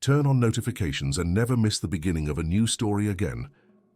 turn on notifications and never miss the beginning of a new story again.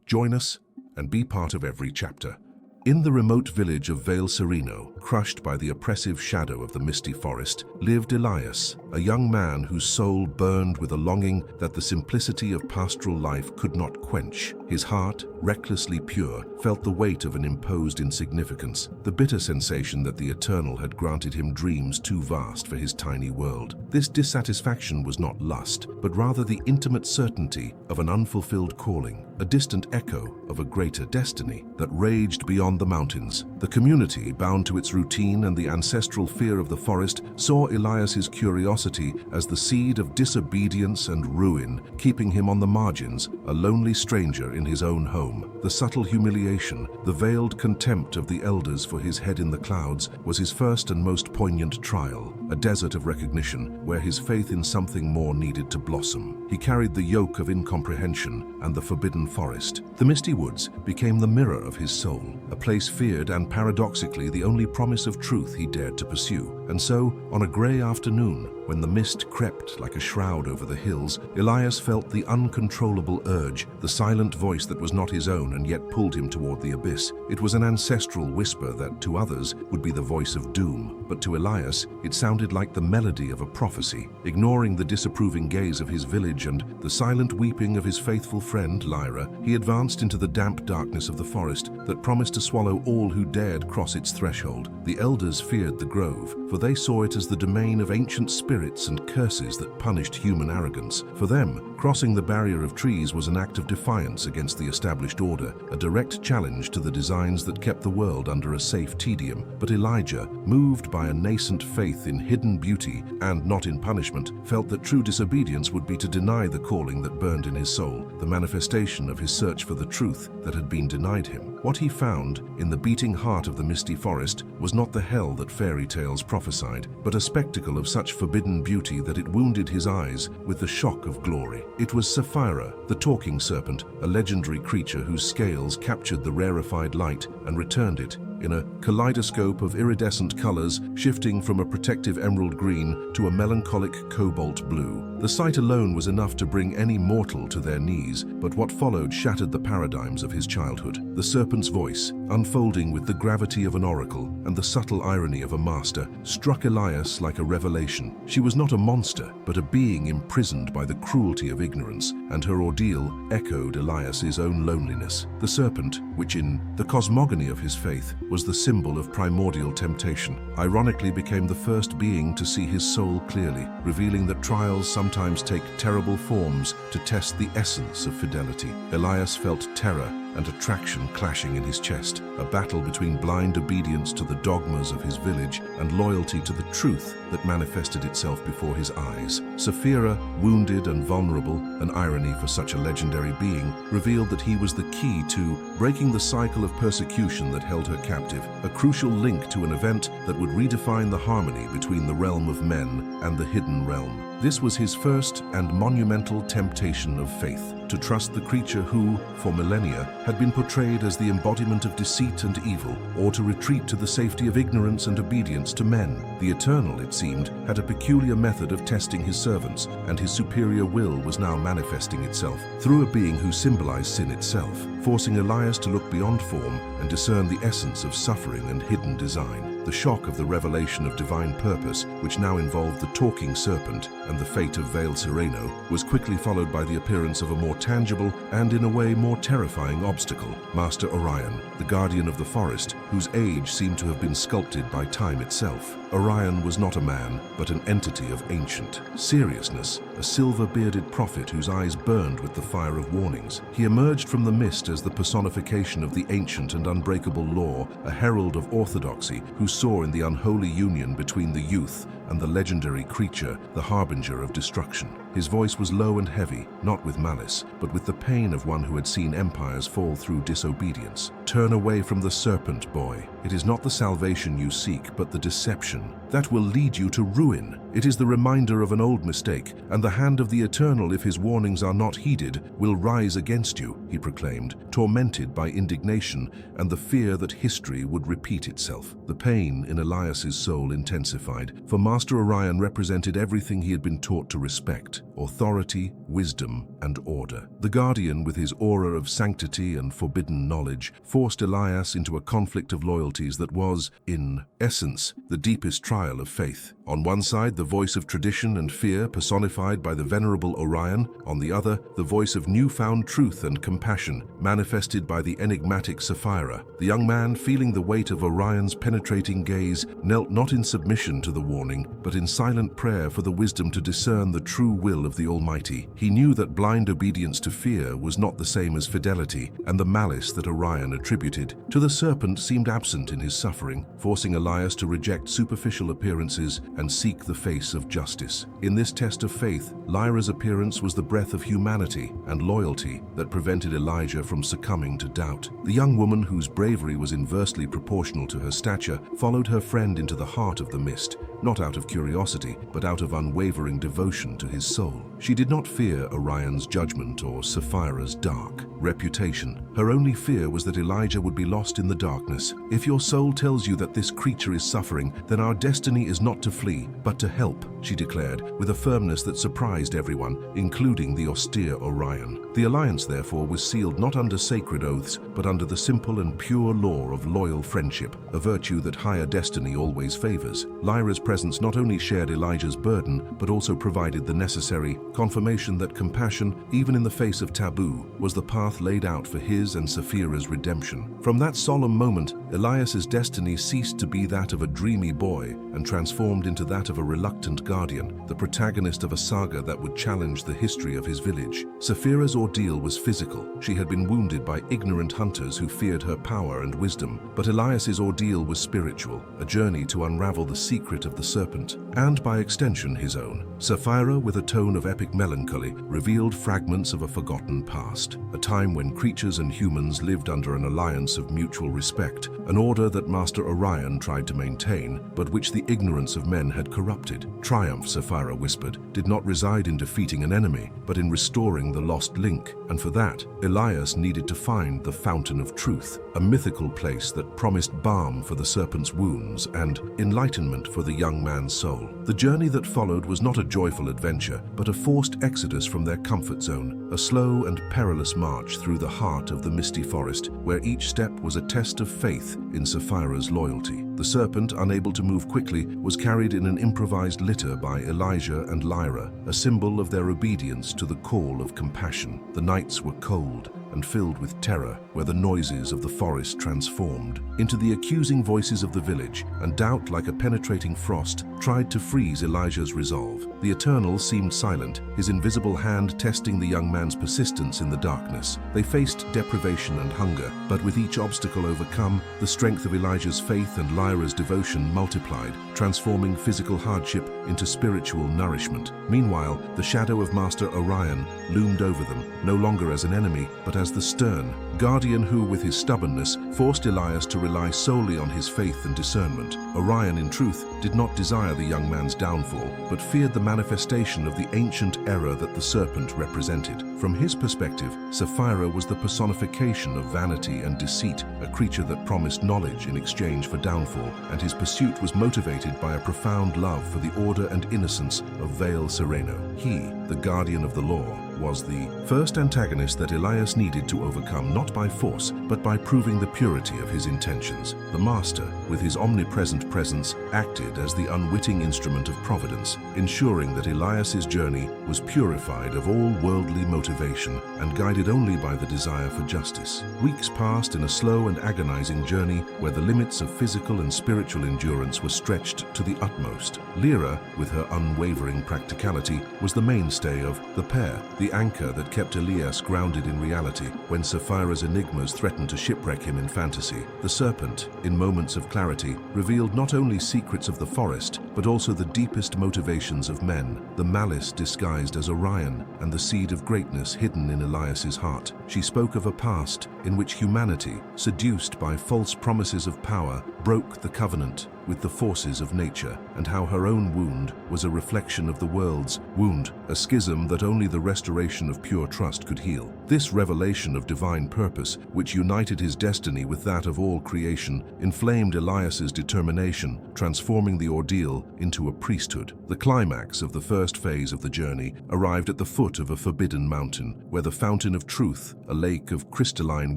Join us and be part of every chapter. In the remote village of Vale Sereno, crushed by the oppressive shadow of the misty forest, lived Elias, a young man whose soul burned with a longing that the simplicity of pastoral life could not quench. His heart, recklessly pure, felt the weight of an imposed insignificance, the bitter sensation that the Eternal had granted him dreams too vast for his tiny world. This dissatisfaction was not lust, but rather the intimate certainty of an unfulfilled calling, a distant echo of a greater destiny that raged beyond the mountains. The community, bound to its routine and the ancestral fear of the forest, saw Elias's curiosity as the seed of disobedience and ruin, keeping him on the margins, a lonely stranger in his own home. The subtle humiliation, the veiled contempt of the elders for his head in the clouds, was his first and most poignant trial, a desert of recognition where his faith in something more needed to blossom. He carried the yoke of incomprehension and the forbidden forest. The misty woods became the mirror of his soul, a place feared and paradoxically the only promise of truth he dared to pursue. And so, on a grey afternoon, when the mist crept like a shroud over the hills, Elias felt the uncontrollable urge, the silent voice that was not his own and yet pulled him toward the abyss. It was an ancestral whisper that, to others, would be the voice of doom, but to Elias, it sounded like the melody of a prophecy. Ignoring the disapproving gaze of his village and the silent weeping of his faithful friend, Lyra, he advanced into the damp darkness of the forest that promised to swallow all who dared cross its threshold. The elders feared the grove, for they saw it as the domain of ancient spirits and curses that punished human arrogance. For them, crossing the barrier of trees was an act of defiance against the established order, a direct challenge to the designs that kept the world under a safe tedium. But Elijah, moved by a nascent faith in hidden beauty and not in punishment, felt that true disobedience would be to deny the calling that burned in his soul, the manifestation of his search for the truth that had been denied him. What he found in the beating heart of the misty forest was not the hell that fairy tales prophesied, but a spectacle of such forbidden beauty that it wounded his eyes with the shock of glory. It was Sapphira, the talking serpent, a legendary creature whose scales captured the rarefied light and returned it in a kaleidoscope of iridescent colors, shifting from a protective emerald green to a melancholic cobalt blue. The sight alone was enough to bring any mortal to their knees, but what followed shattered the paradigms of his childhood. The serpent's voice, unfolding with the gravity of an oracle and the subtle irony of a master, struck Elias like a revelation. She was not a monster, but a being imprisoned by the cruelty of ignorance, and her ordeal echoed Elias's own loneliness. The serpent, which in the cosmogony of his faith was the symbol of primordial temptation, ironically became the first being to see his soul clearly, revealing that trials sometimes take terrible forms to test the essence of fidelity. Elias felt terror and attraction clashing in his chest, a battle between blind obedience to the dogmas of his village and loyalty to the truth that manifested itself before his eyes. Sapphira, wounded and vulnerable, an irony for such a legendary being, revealed that he was the key to breaking the cycle of persecution that held her captive, a crucial link to an event that would redefine the harmony between the realm of men and the hidden realm. This was his first and monumental temptation of faith, to trust the creature who, for millennia, had been portrayed as the embodiment of deceit and evil, or to retreat to the safety of ignorance and obedience to men. The Eternal, it seemed, had a peculiar method of testing his servants, and his superior will was now manifesting itself through a being who symbolized sin itself, forcing Elias to look beyond form and discern the essence of suffering and hidden design. The shock of the revelation of divine purpose, which now involved the talking serpent and the fate of Vale Sereno, was quickly followed by the appearance of a more tangible and, in a way, more terrifying obstacle, Master Orion, the guardian of the forest, whose age seemed to have been sculpted by time itself. Orion was not a man, but an entity of ancient seriousness, a silver-bearded prophet whose eyes burned with the fire of warnings. He emerged from the mist as the personification of the ancient and unbreakable law, a herald of orthodoxy who saw in the unholy union between the youth and the legendary creature, the harbinger of destruction. His voice was low and heavy, not with malice, but with the pain of one who had seen empires fall through disobedience. Turn away from the serpent, boy. It is not the salvation you seek, but the deception. That will lead you to ruin. It is the reminder of an old mistake, and the hand of the Eternal, if his warnings are not heeded, will rise against you, he proclaimed, tormented by indignation and the fear that history would repeat itself. The pain in Elias's soul intensified, for Master Orion represented everything he had been taught to respect: authority, wisdom, and order. The Guardian, with his aura of sanctity and forbidden knowledge, forced Elias into a conflict of loyalties that was, in essence, the deepest trial of faith. On one side, the voice of tradition and fear personified by the venerable Orion; on the other, the voice of newfound truth and compassion, manifested by the enigmatic Sapphira. The young man, feeling the weight of Orion's penetrating gaze, knelt not in submission to the warning, but in silent prayer for the wisdom to discern the true will of the Almighty. He knew that blind obedience to fear was not the same as fidelity, and the malice that Orion attributed to the serpent seemed absent in his suffering, forcing Elias to reject superficial appearances and seek the face of justice. In this test of faith, Lyra's appearance was the breath of humanity and loyalty that prevented Elijah from succumbing to doubt. The young woman, whose bravery was inversely proportional to her stature, followed her friend into the heart of the mist, not out of curiosity, but out of unwavering devotion to his soul. She did not fear Orion's judgment or Sapphira's dark reputation. Her only fear was that Elijah would be lost in the darkness. "If your soul tells you that this creature is suffering, then our destiny is not to flee, but to help," she declared, with a firmness that surprised everyone, including the austere Orion. The alliance, therefore, was sealed not under sacred oaths, but under the simple and pure law of loyal friendship, a virtue that higher destiny always favors. Lyra's presence not only shared Elijah's burden, but also provided the necessary confirmation that compassion, even in the face of taboo, was the path laid out for his and Sapphira's redemption. From that solemn moment, Elias's destiny ceased to be that of a dreamy boy and transformed into that of a reluctant guardian, the protagonist of a saga that would challenge the history of his village. Sapphira's ordeal was physical. She had been wounded by ignorant hunters who feared her power and wisdom. But Elias's ordeal was spiritual, a journey to unravel the secret of the serpent, and by extension his own. Sapphira, with a tone of epic melancholy, revealed fragments of a forgotten past, a time when creatures and humans lived under an alliance of mutual respect, an order that Master Orion tried to maintain, but which the ignorance of men had corrupted. Triumph, Sapphira whispered, did not reside in defeating an enemy, but in restoring the lost link, and for that, Elias needed to find the Fountain of Truth, a mythical place that promised balm for the serpent's wounds and enlightenment for the young man's soul. The journey that followed was not a joyful adventure, but a forced exodus from their comfort zone, a slow and perilous march through the heart of the misty forest, where each step was a test of faith in Sapphira's loyalty. The serpent, unable to move quickly, was carried in an improvised litter by Elijah and Lyra, a symbol of their obedience to the call of compassion. The nights were cold and filled with terror, where the noises of the forest transformed into the accusing voices of the village, and doubt, like a penetrating frost, tried to freeze Elijah's resolve. The Eternal seemed silent, his invisible hand testing the young man's persistence in the darkness. They faced deprivation and hunger, but with each obstacle overcome, the strength of Elijah's faith and Lyra's devotion multiplied, transforming physical hardship into spiritual nourishment. Meanwhile, the shadow of Master Orion loomed over them, no longer as an enemy, but as the stern guardian who, with his stubbornness, forced Elias to rely solely on his faith and discernment. Orion, in truth, did not desire the young man's downfall, but feared the manifestation of the ancient error that the serpent represented. From his perspective, Sapphira was the personification of vanity and deceit, a creature that promised knowledge in exchange for downfall, and his pursuit was motivated by a profound love for the order and innocence of Veil Sereno. He, the guardian of the law, was the first antagonist that Elias needed to overcome, not by force, but by proving the purity of his intentions. The Master, with his omnipresent presence, acted as the unwitting instrument of providence, ensuring that Elias's journey was purified of all worldly motivation and guided only by the desire for justice. Weeks passed in a slow and agonizing journey where the limits of physical and spiritual endurance were stretched to the utmost. Lyra, with her unwavering practicality, was the mainstay of the pair, the anchor that kept Elias grounded in reality when Sapphira's enigmas threatened to shipwreck him in fantasy. The serpent, in moments of clarity, revealed not only secrets of the forest, but also the deepest motivations of men, the malice disguised as Orion, and the seed of greatness hidden in Elias's heart. She spoke of a past in which humanity, seduced by false promises of power, broke the covenant, with the forces of nature, and how her own wound was a reflection of the world's wound, a schism that only the restoration of pure trust could heal. This revelation of divine purpose, which united his destiny with that of all creation, inflamed Elias's determination, transforming the ordeal into a priesthood. The climax of the first phase of the journey arrived at the foot of a forbidden mountain, where the fountain of truth, a lake of crystalline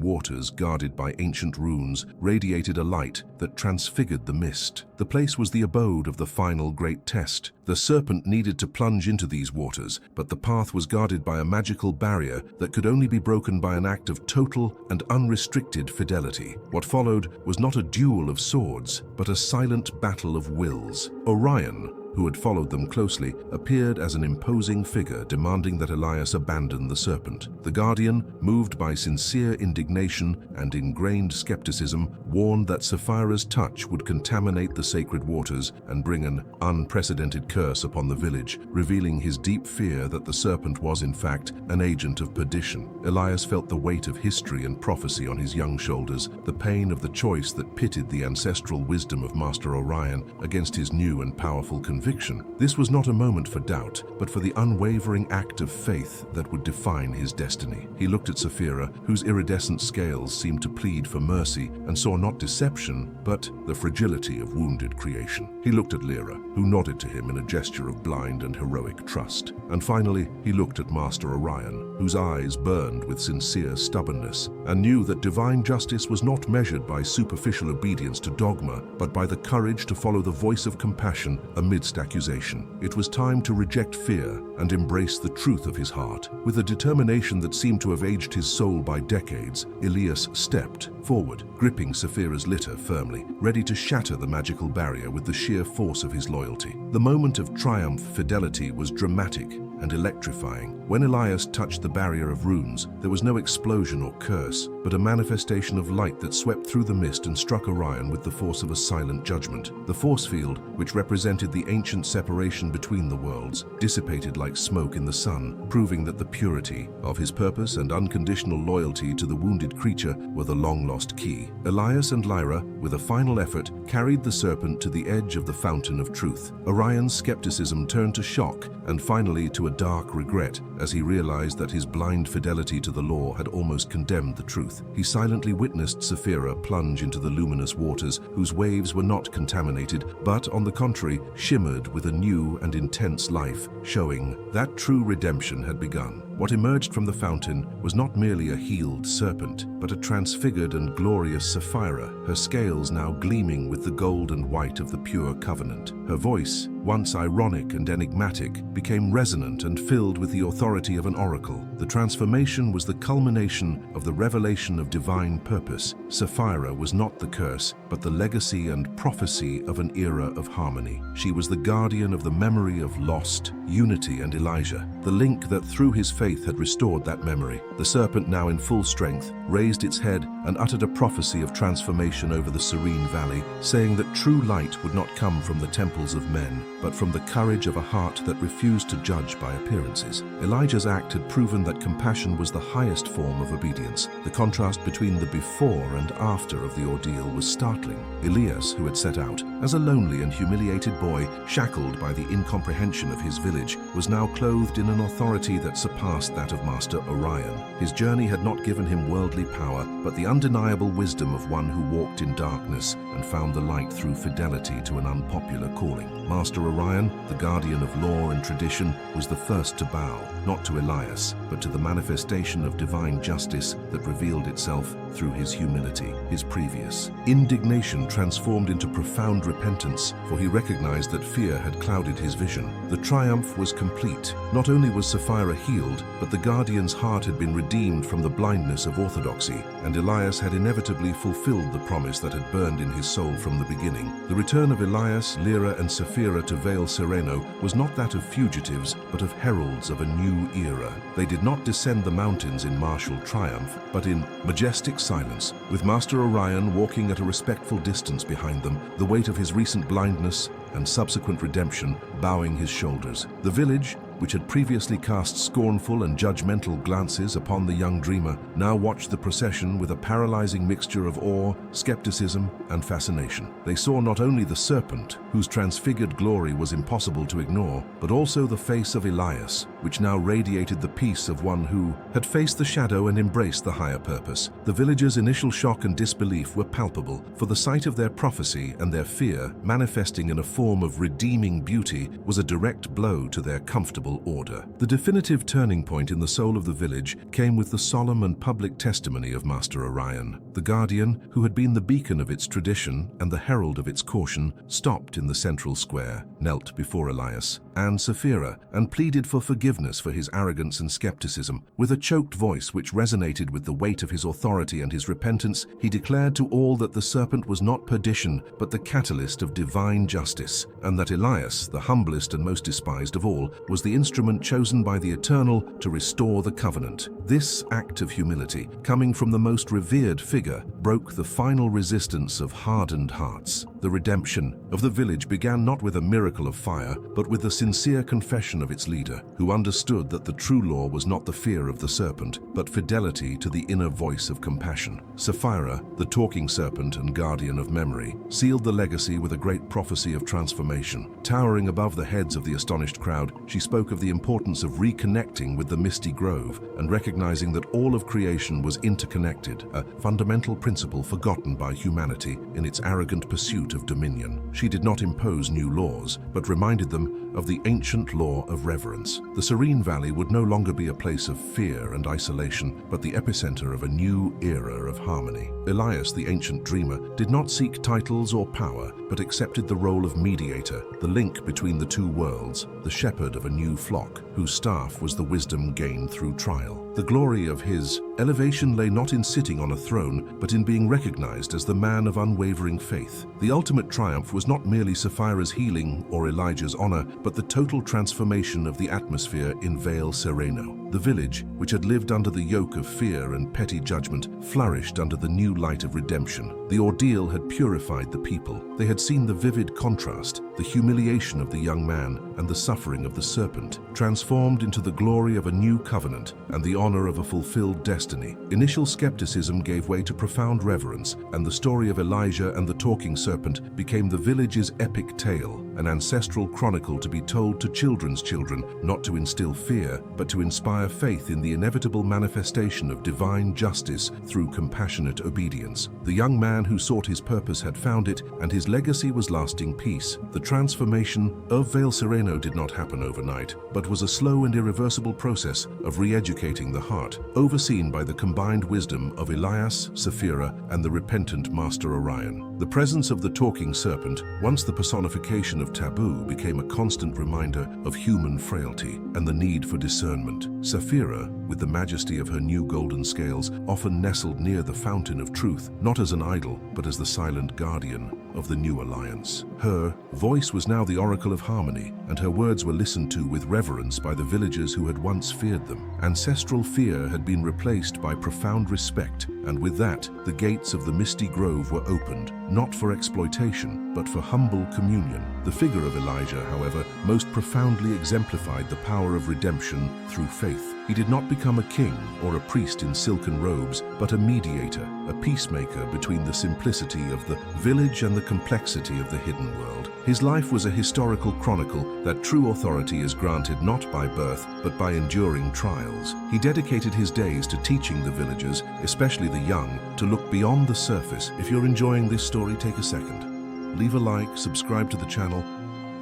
waters guarded by ancient runes, radiated a light that transfigured the mist. The place was the abode of the final great test. The serpent needed to plunge into these waters, but the path was guarded by a magical barrier that could only be broken by an act of total and unrestricted fidelity. What followed was not a duel of swords, but a silent battle of wills. Orion, who had followed them closely, appeared as an imposing figure demanding that Elias abandon the serpent. The Guardian, moved by sincere indignation and ingrained skepticism, warned that Sapphira's touch would contaminate the sacred waters and bring an unprecedented curse upon the village, revealing his deep fear that the serpent was in fact an agent of perdition. Elias felt the weight of history and prophecy on his young shoulders, the pain of the choice that pitted the ancestral wisdom of Master Orion against his new and powerful conviction. This was not a moment for doubt, but for the unwavering act of faith that would define his destiny. He looked at Sapphira, whose iridescent scales seemed to plead for mercy, and saw not deception, but the fragility of wounded creation. He looked at Lyra, who nodded to him in a gesture of blind and heroic trust. And finally, he looked at Master Orion, whose eyes burned with sincere stubbornness, and knew that divine justice was not measured by superficial obedience to dogma, but by the courage to follow the voice of compassion amidst accusation. It was time to reject fear and embrace the truth of his heart. With a determination that seemed to have aged his soul by decades, Elias stepped forward, gripping Sapphira's litter firmly, ready to shatter the magical barrier with the sheer force of his loyalty. The moment of triumph fidelity was dramatic and electrifying. When Elias touched the barrier of runes, there was no explosion or curse, but a manifestation of light that swept through the mist and struck Orion with the force of a silent judgment. The force field, which represented the ancient separation between the worlds, dissipated like smoke in the sun, proving that the purity of his purpose and unconditional loyalty to the wounded creature were the long-lost key. Elias and Lyra, with a final effort, carried the serpent to the edge of the fountain of truth. Orion's skepticism turned to shock and finally to a dark regret as he realized that his blind fidelity to the law had almost condemned the truth. He silently witnessed Sapphira plunge into the luminous waters, whose waves were not contaminated, but on the contrary, shimmered with a new and intense life, showing that true redemption had begun. What emerged from the fountain was not merely a healed serpent, but a transfigured and glorious Sapphira, her scales now gleaming with the gold and white of the pure covenant. Her voice, once ironic and enigmatic, became resonant and filled with the authority of an oracle. The transformation was the culmination of the revelation of divine purpose. Sapphira was not the curse, but the legacy and prophecy of an era of harmony. She was the guardian of the memory of lost unity and Elijah, the link that through his faith had restored that memory. The serpent, now in full strength, raised its head and uttered a prophecy of transformation over the serene valley, saying that true light would not come from the temples of men, but from the courage of a heart that refused to judge by appearances. Elijah's act had proven that compassion was the highest form of obedience. The contrast between the before and after of the ordeal was startling. Elias, who had set out as a lonely and humiliated boy, shackled by the incomprehension of his village, was now clothed in an authority that surpassed that of Master Orion. His journey had not given him worldly power, but the undeniable wisdom of one who walked in darkness and found the light through fidelity to an unpopular calling. Master Orion, the guardian of law and tradition, was the first to bow, not to Elias, but to the manifestation of divine justice that revealed itself through his humility. His previous indignation transformed into profound repentance, for he recognized that fear had clouded his vision. The triumph was complete. Not only was Sapphira healed, but the guardian's heart had been redeemed from the blindness of orthodoxy, and Elias had inevitably fulfilled the promise that had burned in his soul from the beginning. The return of Elias, Lyra, and Sapphira to Vale Sereno was not that of fugitives, but of heralds of a new era. They did not descend the mountains in martial triumph, but in majestic silence, with Master Orion walking at a respectful distance behind them, the weight of his recent blindness and subsequent redemption bowing his shoulders. The village, which had previously cast scornful and judgmental glances upon the young dreamer, now watched the procession with a paralyzing mixture of awe, skepticism, and fascination. They saw not only the serpent, whose transfigured glory was impossible to ignore, but also the face of Elias, which now radiated the peace of one who had faced the shadow and embraced the higher purpose. The villagers' initial shock and disbelief were palpable, for the sight of their prophecy and their fear manifesting in a form of redeeming beauty was a direct blow to their comfortable order. The definitive turning point in the soul of the village came with the solemn and public testimony of Master Orion. The guardian, who had been the beacon of its tradition and the herald of its caution, stopped in the central square, knelt before Elias and Sapphira, and pleaded for forgiveness for his arrogance and skepticism. With a choked voice which resonated with the weight of his authority and his repentance, he declared to all that the serpent was not perdition, but the catalyst of divine justice, and that Elias, the humblest and most despised of all, was the instrument chosen by the Eternal to restore the covenant. This act of humility, coming from the most revered figure, broke the final resistance of hardened hearts. The redemption of the village began not with a miracle of fire, but with the sincere confession of its leader, who understood that the true law was not the fear of the serpent, but fidelity to the inner voice of compassion. Sapphira, the talking serpent and guardian of memory, sealed the legacy with a great prophecy of transformation. Towering above the heads of the astonished crowd, she spoke of the importance of reconnecting with the misty grove and recognizing that all of creation was interconnected, a fundamental principle forgotten by humanity in its arrogant pursuit of dominion. She did not impose new laws, but reminded them of the ancient law of reverence. The serene valley would no longer be a place of fear and isolation, but the epicenter of a new era of harmony. Elias, the ancient dreamer, did not seek titles or power, but accepted the role of mediator, the link between the two worlds, the shepherd of a new flock, whose staff was the wisdom gained through trial. The glory of his elevation lay not in sitting on a throne, but in being recognized as the man of unwavering faith. The ultimate triumph was not merely Sapphira's healing or Elijah's honor, but the total transformation of the atmosphere in Vale Sereno. The village, which had lived under the yoke of fear and petty judgment, flourished under the new light of redemption. The ordeal had purified the people. They had seen the vivid contrast, the humiliation of the young man and the suffering of the serpent, transformed into the glory of a new covenant and the honor of a fulfilled destiny. Initial skepticism gave way to profound reverence, and the story of Elijah and the talking serpent became the village's epic tale, an ancestral chronicle to be told to children's children, not to instill fear, but to inspire faith in the inevitable manifestation of divine justice through compassionate obedience. The young man who sought his purpose had found it, and his legacy was lasting peace. The transformation of Vale Sereno did not happen overnight, but was a slow and irreversible process of re-educating the heart, overseen by the combined wisdom of Elias, Sapphira, and the repentant Master Orion. The presence of the talking serpent, once the personification of taboo, became a constant reminder of human frailty and the need for discernment. Sapphira, with the majesty of her new golden scales, often nestled near the fountain of truth, not as an idol, but as the silent guardian of the new alliance. Her voice was now the oracle of harmony, and her words were listened to with reverence by the villagers who had once feared them. Ancestral fear had been replaced by profound respect, and with that, the gates of the misty grove were opened, not for exploitation, but for humble communion. The figure of Elijah, however, most profoundly exemplified the power of redemption through faith. He did not become a king or a priest in silken robes, but a mediator, a peacemaker between the simplicity of the village and the complexity of the hidden world. His life was a historical chronicle that true authority is granted not by birth, but by enduring trials. He dedicated his days to teaching the villagers, especially the young, to look beyond the surface. If you're enjoying this story, take a second. Leave a like, subscribe to the channel,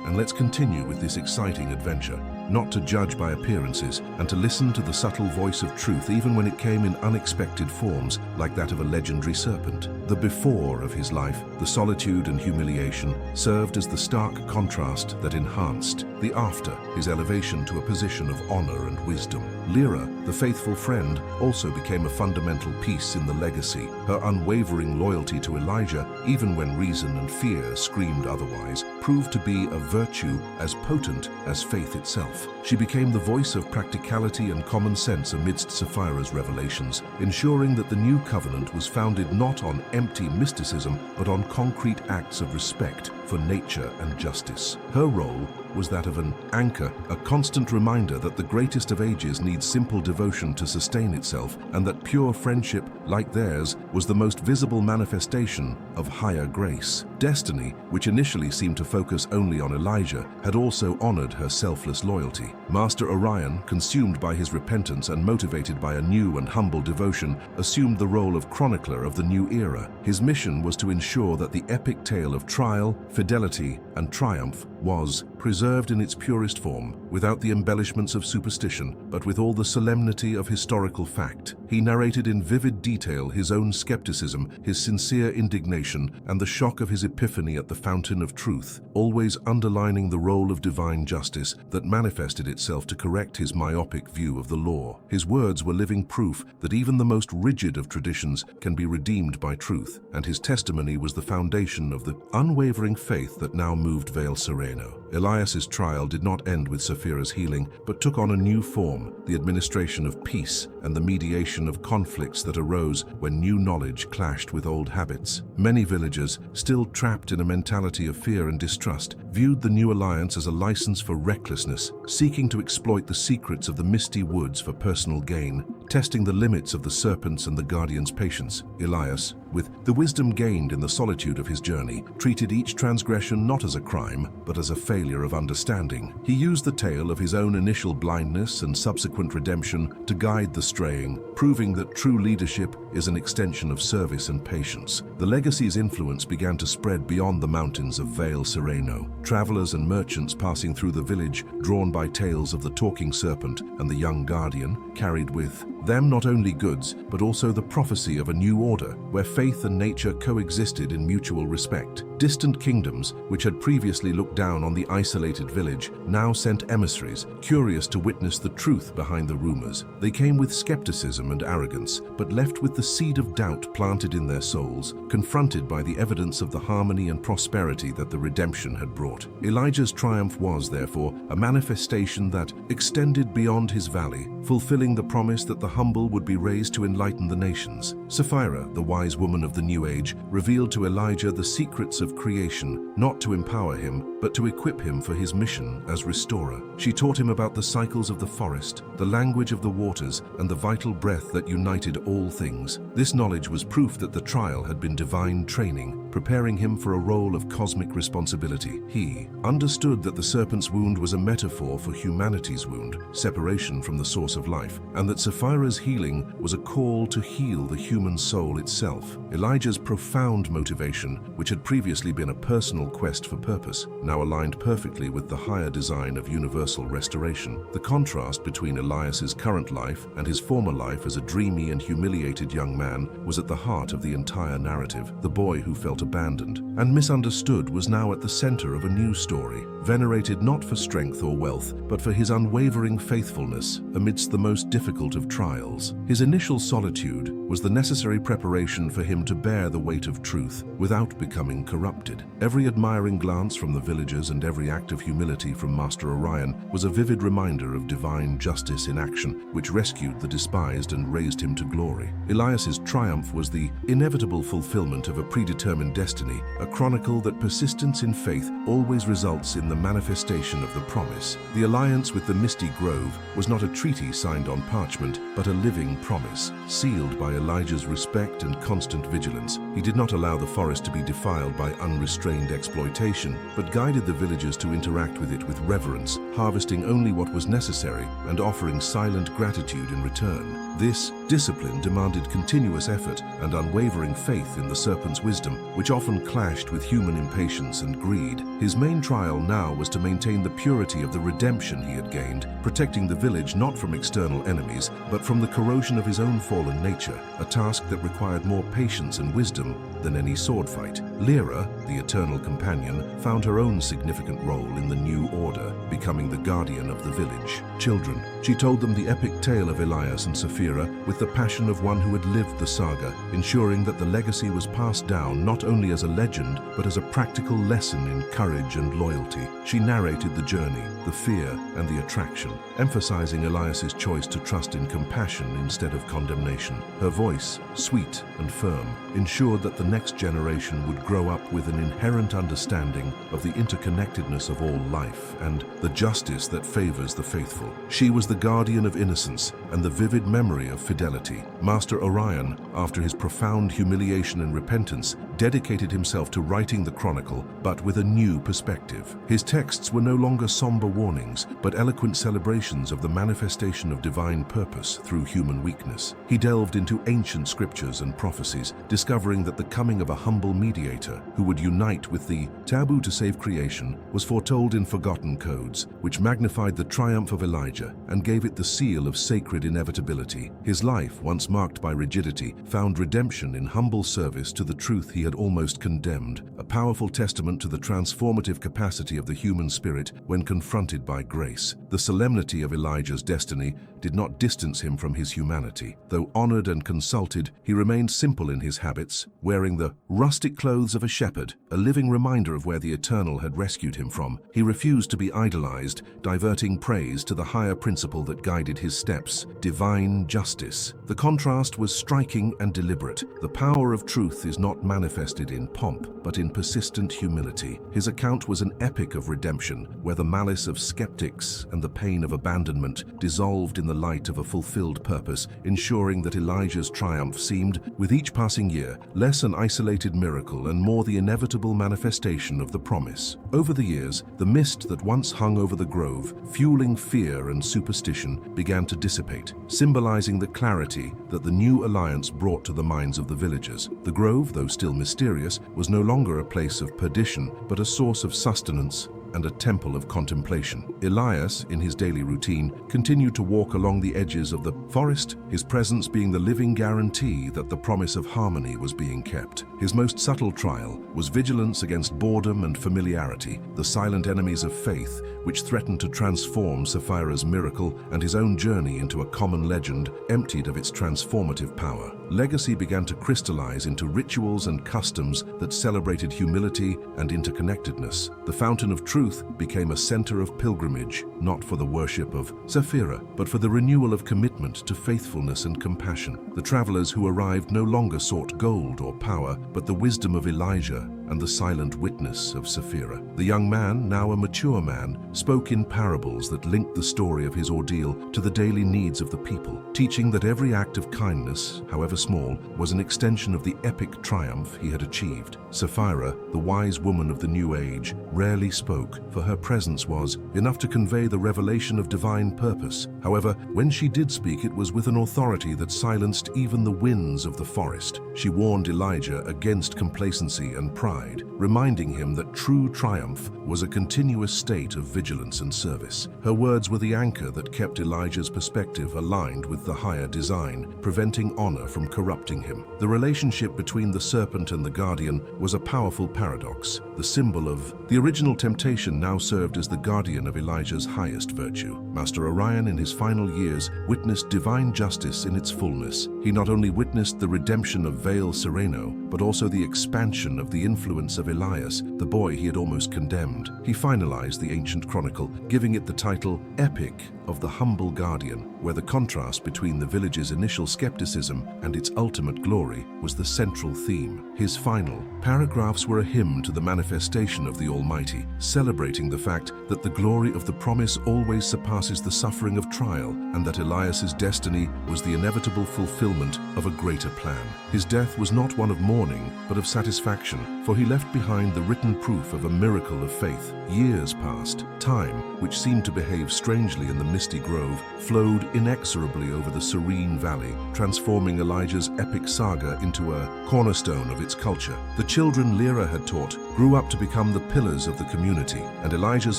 and let's continue with this exciting adventure. Not to judge by appearances, and to listen to the subtle voice of truth even when it came in unexpected forms, like that of a legendary serpent. The before of his life, the solitude and humiliation, served as the stark contrast that enhanced the after, his elevation to a position of honor and wisdom. Lyra, the faithful friend, also became a fundamental piece in the legacy. Her unwavering loyalty to Elijah, even when reason and fear screamed otherwise, proved to be a virtue as potent as faith itself. She became the voice of practicality and common sense amidst Sapphira's revelations, ensuring that the new covenant was founded not on empty mysticism, but on concrete acts of respect for nature and justice. Her role was that of an anchor, a constant reminder that the greatest of ages needs simple devotion to sustain itself, and that pure friendship, like theirs, was the most visible manifestation of higher grace. Destiny, which initially seemed to focus only on Elijah, had also honored her selfless loyalty. Master Orion, consumed by his repentance and motivated by a new and humble devotion, assumed the role of chronicler of the new era. His mission was to ensure that the epic tale of trial, fidelity, and triumph was preserved in its purest form, without the embellishments of superstition, but with all the solemnity of historical fact. He narrated in vivid detail his own skepticism, his sincere indignation, and the shock of his epiphany at the fountain of truth, always underlining the role of divine justice that manifested itself to correct his myopic view of the law. His words were living proof that even the most rigid of traditions can be redeemed by truth, and his testimony was the foundation of the unwavering faith that now moved Vale Sereno. Elias's trial did not end with Sapphira's healing, but took on a new form, the administration of peace and the mediation of conflicts that arose when new knowledge clashed with old habits. Many villagers, still trapped in a mentality of fear and distrust, viewed the new alliance as a license for recklessness, seeking to exploit the secrets of the misty woods for personal gain. Testing the limits of the serpent's and the guardian's patience, Elias, with the wisdom gained in the solitude of his journey, treated each transgression not as a crime, but as a failure of understanding. He used the tale of his own initial blindness and subsequent redemption to guide the straying, proving that true leadership is an extension of service and patience. The legacy's influence began to spread beyond the mountains of Vale Sereno. Travelers and merchants passing through the village, drawn by tales of the talking serpent and the young guardian, carried with them not only goods, but also the prophecy of a new order, where faith and nature coexisted in mutual respect. Distant kingdoms, which had previously looked down on the isolated village, now sent emissaries, curious to witness the truth behind the rumors. They came with skepticism and arrogance, but left with the seed of doubt planted in their souls, confronted by the evidence of the harmony and prosperity that the redemption had brought. Elijah's triumph was, therefore, a manifestation that extended beyond his valley, fulfilling the promise that the humble would be raised to enlighten the nations. Sapphira, the wise woman of the New Age, revealed to Elijah the secrets of creation, not to empower him, but to equip him for his mission as restorer. She taught him about the cycles of the forest, the language of the waters, and the vital breath that united all things. This knowledge was proof that the trial had been divine training, preparing him for a role of cosmic responsibility. He understood that the serpent's wound was a metaphor for humanity's wound, separation from the source of life, and that Sapphira's healing was a call to heal the human soul itself. Elijah's profound motivation, which had previously been a personal quest for purpose, now aligned perfectly with the higher design of universal restoration. The contrast between Elias's current life and his former life as a dreamy and humiliated young man was at the heart of the entire narrative. The boy who felt abandoned and misunderstood was now at the center of a new story, venerated not for strength or wealth, but for his unwavering faithfulness amidst the most difficult of trials. His initial solitude was the necessary preparation for him to bear the weight of truth without becoming corrupted. Every admiring glance from the villagers and every act of humility from Master Orion was a vivid reminder of divine justice in action, which rescued the despised and raised him to glory. Elias's triumph was the inevitable fulfillment of a predetermined destiny, a chronicle that persistence in faith always results in the manifestation of the promise. The alliance with the misty grove was not a treaty signed on parchment, but a living promise, sealed by Elijah's respect and constant vigilance. He did not allow the forest to be defiled by unrestrained exploitation, but guided the villagers to interact with it with reverence, harvesting only what was necessary and offering silent gratitude in return. This discipline demanded continuous effort and unwavering faith in the serpent's wisdom, which often clashed with human impatience and greed. His main trial now was to maintain the purity of the redemption he had gained, protecting the village not from external enemies, but from the corrosion of his own fallen nature, a task that required more patience and wisdom than any sword fight. Lyra, the eternal companion, found her own significant role in the new order, becoming the guardian of the village. Children, she told them the epic tale of Elias and Sapphira, Sapphira with the passion of one who had lived the saga, ensuring that the legacy was passed down not only as a legend, but as a practical lesson in courage and loyalty. She narrated the journey, the fear, and the attraction, emphasizing Elias's choice to trust in compassion instead of condemnation. Her voice, sweet and firm, ensured that the next generation would grow up with an inherent understanding of the interconnectedness of all life and the justice that favors the faithful. She was the guardian of innocence and the vivid memory of fidelity. Master Orion, after his profound humiliation and repentance, dedicated himself to writing the chronicle, but with a new perspective. His texts were no longer somber warnings, but eloquent celebrations of the manifestation of divine purpose through human weakness. He delved into ancient scriptures and prophecies, discovering that the coming of a humble mediator who would unite with the taboo to save creation was foretold in forgotten codes, which magnified the triumph of Elijah and gave it the seal of sacred inevitability. His life, once marked by rigidity, found redemption in humble service to the truth he had almost condemned, a powerful testament to the transformative capacity of the human spirit when confronted by grace. The solemnity of Elijah's destiny did not distance him from his humanity. Though honored and consulted, he remained simple in his habits, wearing the rustic clothes of a shepherd, a living reminder of where the Eternal had rescued him from. He refused to be idolized, diverting praise to the higher principle that guided his steps, divine justice. The contrast was striking and deliberate. The power of truth is not manifested in pomp, but in persistent humility. His account was an epic of redemption, where the malice of skeptics and the pain of abandonment dissolved in the light of a fulfilled purpose, ensuring that Elijah's triumph seemed, with each passing year, less an isolated miracle and more the inevitable manifestation of the promise. Over the years, the mist that once hung over the grove, fueling fear and superstition, began to dissipate, symbolizing the clarity that the new alliance brought to the minds of the villagers. The grove, though still mysterious, was no longer a place of perdition, but a source of sustenance and a temple of contemplation. Elias, in his daily routine, continued to walk along the edges of the forest, his presence being the living guarantee that the promise of harmony was being kept. His most subtle trial was vigilance against boredom and familiarity, the silent enemies of faith, which threatened to transform Sapphira's miracle and his own journey into a common legend, emptied of its transformative power. Legacy began to crystallize into rituals and customs that celebrated humility and interconnectedness. The fountain of truth became a center of pilgrimage, not for the worship of Sapphira, but for the renewal of commitment to faithfulness and compassion. The travelers who arrived no longer sought gold or power, but the wisdom of Elijah and the silent witness of Sapphira. The young man, now a mature man, spoke in parables that linked the story of his ordeal to the daily needs of the people, teaching that every act of kindness, however small, was an extension of the epic triumph he had achieved. Sapphira, the wise woman of the new age, rarely spoke, for her presence was enough to convey the revelation of divine purpose. However, when she did speak, it was with an authority that silenced even the winds of the forest. She warned Elijah against complacency and pride, reminding him that true triumph was a continuous state of vigilance and service. Her words were the anchor that kept Elijah's perspective aligned with the higher design, preventing honor from corrupting him. The relationship between the serpent and the guardian was a powerful paradox. The symbol of the original temptation now served as the guardian of Elijah's highest virtue. Master Orion, in his final years, witnessed divine justice in its fullness. He not only witnessed the redemption of Vale Sereno, but also the expansion of the influence of Elias, the boy he had almost condemned. He finalized the ancient chronicle, giving it the title Epic of the Humble Guardian, where the contrast between the village's initial skepticism and its ultimate glory was the central theme. His final paragraphs were a hymn to the manifestation of the Almighty, celebrating the fact that the glory of the promise always surpasses the suffering of trial, and that Elias's destiny was the inevitable fulfillment of a greater plan. His death was not one of mourning, but of satisfaction, for he left behind the written proof of a miracle of faith. Years passed. Time, which seemed to behave strangely in the misty grove, flowed inexorably over the serene valley, transforming Elijah's epic saga into a cornerstone of its culture. The children Lyra had taught grew up to become the pillars of the community, and Elijah's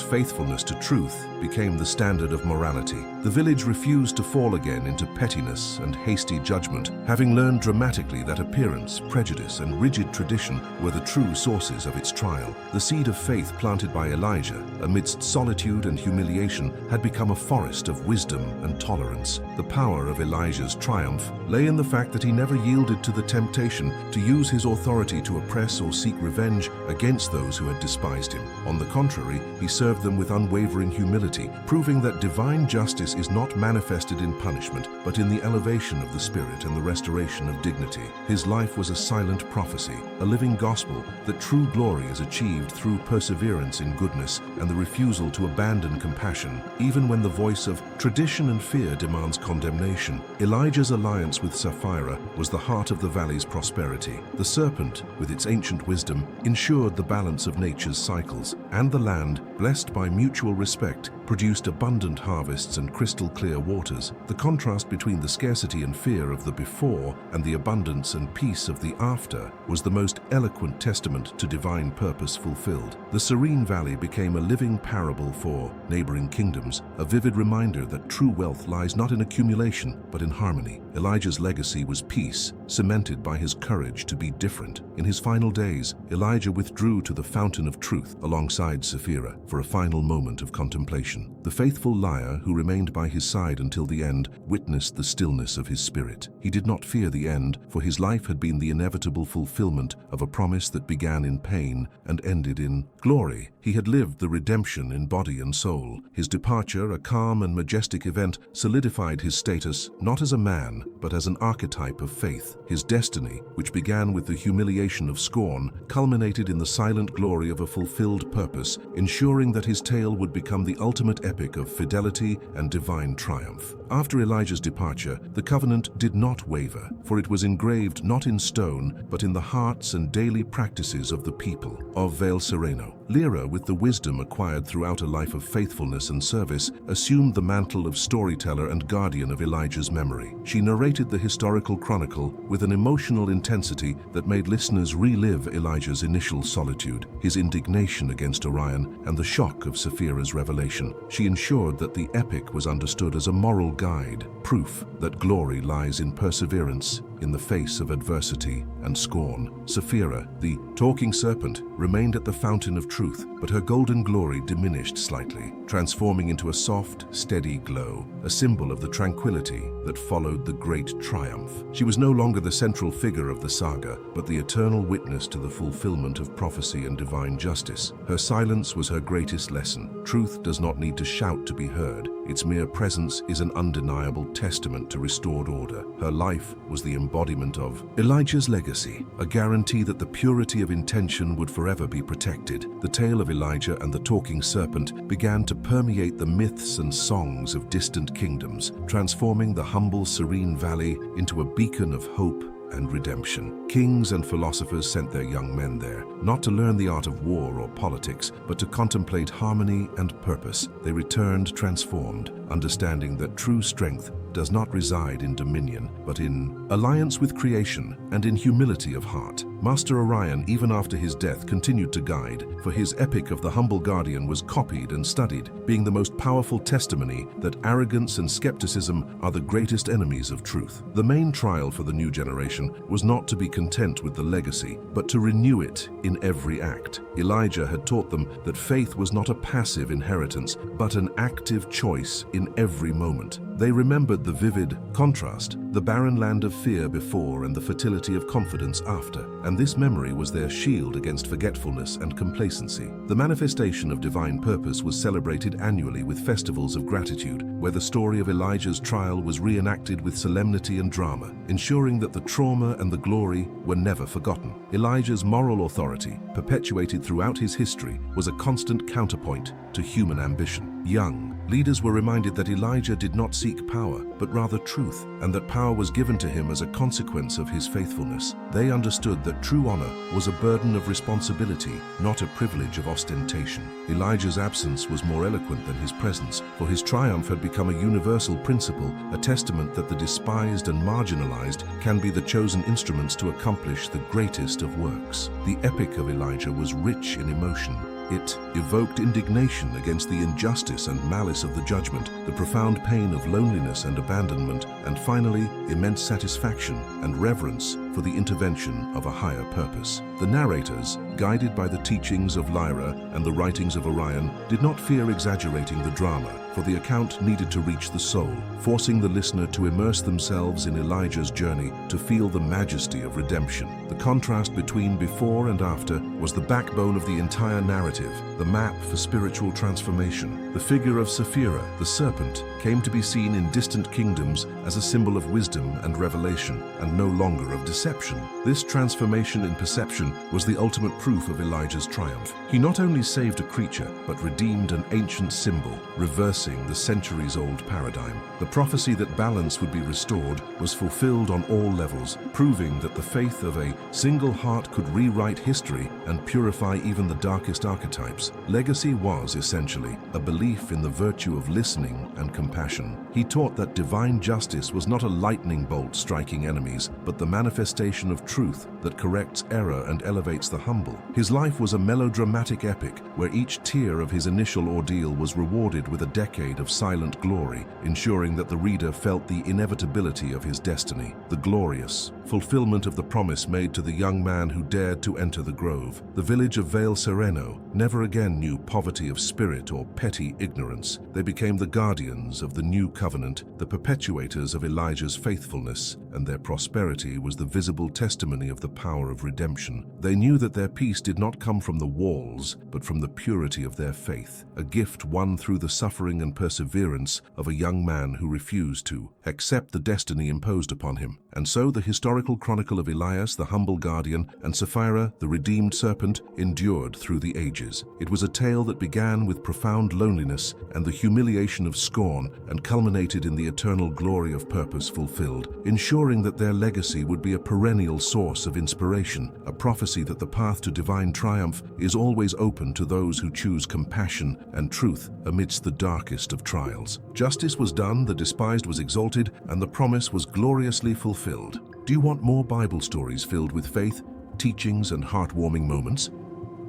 faithfulness to truth became the standard of morality. The village refused to fall again into pettiness and hasty judgment, having learned dramatically that appearance, prejudice, and rigid tradition were the true sources of its trial. The seed of faith planted by Elijah, amidst solitude and humiliation, had become a forest forest of wisdom and tolerance. The power of Elijah's triumph lay in the fact that he never yielded to the temptation to use his authority to oppress or seek revenge against those who had despised him. On the contrary, he served them with unwavering humility, proving that divine justice is not manifested in punishment, but in the elevation of the spirit and the restoration of dignity. His life was a silent prophecy, a living gospel that true glory is achieved through perseverance in goodness and the refusal to abandon compassion, even when the voice of tradition and fear demands condemnation. Elijah's alliance with Sapphira was the heart of the valley's prosperity. The serpent, with its ancient wisdom, ensured the balance of nature's cycles, and the land, blessed by mutual respect, produced abundant harvests and crystal-clear waters. The contrast between the scarcity and fear of the before and the abundance and peace of the after was the most eloquent testament to divine purpose fulfilled. The serene valley became a living parable for neighboring kingdoms, a vivid reminder that true wealth lies not in accumulation, but in harmony. Elijah's legacy was peace, cemented by his courage to be different. In his final days, Elijah withdrew to the fountain of truth alongside Sapphira for a final moment of contemplation. The faithful liar, who remained by his side until the end, witnessed the stillness of his spirit. He did not fear the end, for his life had been the inevitable fulfillment of a promise that began in pain and ended in glory. He had lived the redemption in body and soul. His departure, a calm and majestic event, solidified his status not as a man, but as an archetype of faith. His destiny, which began with the humiliation of scorn, culminated in the silent glory of a fulfilled purpose, ensuring that his tale would become the ultimate epic of fidelity and divine triumph. After Elijah's departure, the covenant did not waver, for it was engraved not in stone, but in the hearts and daily practices of the people of Vale Sereno. Lyra, with the wisdom acquired throughout a life of faithfulness and service, assumed the mantle of storyteller and guardian of Elijah's memory. She narrated the historical chronicle with an emotional intensity that made listeners relive Elijah's initial solitude, his indignation against Orion, and the shock of Sapphira's revelation. She ensured that the epic was understood as a moral guide, proof that glory lies in perseverance in the face of adversity and scorn. Sapphira, the talking serpent, remained at the fountain of truth, but her golden glory diminished slightly, transforming into a soft, steady glow, a symbol of the tranquility that followed the great triumph. She was no longer the central figure of the saga, but the eternal witness to the fulfillment of prophecy and divine justice. Her silence was her greatest lesson. Truth does not need to shout to be heard. Its mere presence is an undeniable testament to restored order. Her life was the embodiment of Elijah's legacy, a guarantee that the purity of intention would forever be protected. The tale of Elijah and the talking serpent began to permeate the myths and songs of distant kingdoms, transforming the humble, serene valley into a beacon of hope and redemption. Kings and philosophers sent their young men there, not to learn the art of war or politics, but to contemplate harmony and purpose. They returned transformed, understanding that true strength does not reside in dominion, but in alliance with creation and in humility of heart. Master Orion, even after his death, continued to guide, for his epic of the humble guardian was copied and studied, being the most powerful testimony that arrogance and skepticism are the greatest enemies of truth. The main trial for the new generation was not to be content with the legacy, but to renew it in every act. Elijah had taught them that faith was not a passive inheritance, but an active choice in every moment. They remembered the vivid contrast, the barren land of fear before and the fertility of confidence after, and this memory was their shield against forgetfulness and complacency. The manifestation of divine purpose was celebrated annually with festivals of gratitude, where the story of Elijah's trial was reenacted with solemnity and drama, ensuring that the trauma and the glory were never forgotten. Elijah's moral authority, perpetuated throughout his history, was a constant counterpoint to human ambition. Young leaders were reminded that Elijah did not seek power, but rather truth, and that power was given to him as a consequence of his faithfulness. They understood that true honor was a burden of responsibility, not a privilege of ostentation. Elijah's absence was more eloquent than his presence, for his triumph had become a universal principle, a testament that the despised and marginalized can be the chosen instruments to accomplish the greatest of works. The epic of Elijah was rich in emotion. It evoked indignation against the injustice and malice of the judgment, the profound pain of loneliness and abandonment, and finally, immense satisfaction and reverence for the intervention of a higher purpose. The narrators, guided by the teachings of Lyra and the writings of Orion, did not fear exaggerating the drama, for the account needed to reach the soul, forcing the listener to immerse themselves in Elijah's journey to feel the majesty of redemption. The contrast between before and after was the backbone of the entire narrative, the map for spiritual transformation. The figure of Sapphira, the serpent, came to be seen in distant kingdoms as a symbol of wisdom and revelation, and no longer of deception. This transformation in perception was the ultimate proof of Elijah's triumph. He not only saved a creature, but redeemed an ancient symbol, reversing the centuries-old paradigm. The prophecy that balance would be restored was fulfilled on all levels, proving that the faith of a single heart could rewrite history and purify even the darkest archetypes. Legacy was, essentially, a belief in the virtue of listening and compassion. He taught that divine justice was not a lightning bolt striking enemies, but the manifestation of truth that corrects error and elevates the humble. His life was a melodramatic epic, where each tear of his initial ordeal was rewarded with a decade of silent glory, ensuring that the reader felt the inevitability of his destiny, the glorious fulfillment of the promise made to the young man who dared to enter the grove. The village of Vale Sereno never again knew poverty of spirit or petty ignorance. They became the guardians of the new covenant, the perpetuators of Elijah's faithfulness, and their prosperity was the visible testimony of the power of redemption. They knew that their peace did not come from the walls, but from the purity of their faith, a gift won through the suffering and perseverance of a young man who refused to accept the destiny imposed upon him. And so the historical chronicle of Elias, the humble guardian, and Sapphira, the redeemed serpent, endured through the ages. It was a tale that began with profound loneliness and the humiliation of scorn and culminated in the eternal glory of purpose fulfilled, ensuring that their legacy would be a perennial source of inspiration, a prophecy that the path to divine triumph is always open to those who choose compassion and truth amidst the darkest of trials. Justice was done, the despised was exalted, and the promise was gloriously fulfilled. Do you want more Bible stories filled with faith, teachings, and heartwarming moments?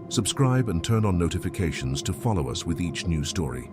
Subscribe and turn on notifications to follow us with each new story.